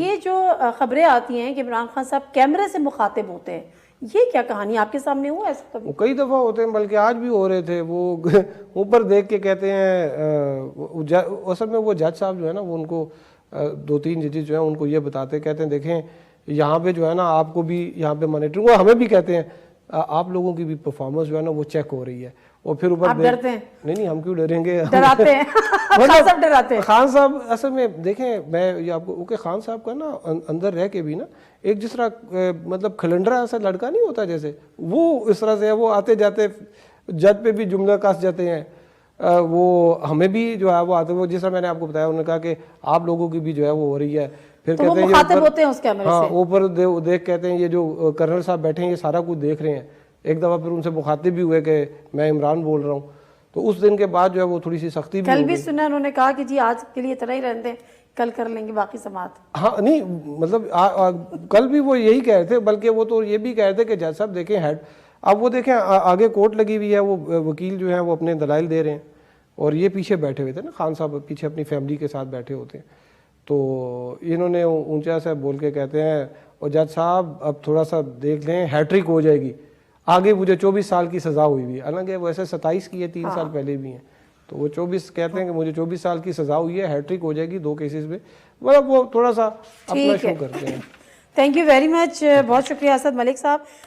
ये जो खबरें आती हैं कि इमरान खान साहब कैमरे से मुखातिब होते हैं, ये क्या कहानी आपके सामने हुआ ऐसा कभी? वो कई दफ़ा होते हैं, बल्कि आज भी हो रहे थे। वो ऊपर देख के कहते हैं, असल में वो जज साहब जो है ना, वो उनको 2-3 जजेस जो है उनको ये बताते, कहते हैं देखें यहाँ पे जो है ना आपको भी यहाँ पे मॉनिटरिंग, वो हमें भी कहते हैं आप लोगों की भी परफॉर्मेंस जो है ना वो चेक हो रही है। और फिर ऊपर आप डरते हैं? नहीं, हम क्यों डरेंगे, डराते हैं खान साहब डराते हैं। खान साहब असल में देखें, मैं ये आपको ओके, खान साहब का ना अंदर रह के भी ना एक जिस तरह मतलब खलंडरा ऐसा लड़का नहीं होता, जैसे वो इस तरह से है। वो आते जाते जज पे भी जुमला कस जाते हैं। वो हमें भी जो है वो आते, वो जिस तरह मैंने आपको बताया, उन्होंने कहा कि आप लोगों की भी जो है वो हो रही है। फिर तो कहते वो हैं मुखातिब होते हैं उस कैमरे हाँ, से। ऊपर देख कहते हैं ये जो कर्नल साहब बैठे हैं ये सारा कुछ देख रहे हैं। एक दफ़ा फिर उनसे मुखातिब भी हुए कि मैं इमरान बोल रहा हूँ। तो उस दिन के बाद जो है वो थोड़ी सी सख्ती भी कल हो भी गई। सुना उन्होंने कहा कि जी आज के लिए इतना ही रहने दें, कल कर लेंगे बाकी समात। हाँ नहीं, मतलब कल भी वो यही कह रहे थे, बल्कि वो तो ये भी कह रहे थे कि जज साहब देखें हेड, अब वो देखें आगे कोर्ट लगी हुई है, वो वकील जो है वो अपने दलाइल दे रहे हैं और ये पीछे बैठे हुए थे ना, खान साहब पीछे अपनी फैमिली के साथ बैठे होते हैं। तो इन्होंने ऊंचा सा बोल के कहते हैं, और जज साहब अब थोड़ा सा देख लें, हैट्रिक हो जाएगी। आगे मुझे 24 साल की सज़ा हुई हुई है, हालांकि वैसे 27 की है, 3 साल पहले भी हैं। तो वो 24 कहते हैं कि मुझे 24 साल की सज़ा हुई है, हैट्रिक हो जाएगी 2 केसेस में। मतलब वो थोड़ा सा अपना शो करते हैं। थैंक यू वेरी मच, बहुत शुक्रिया असद मलिक साहब।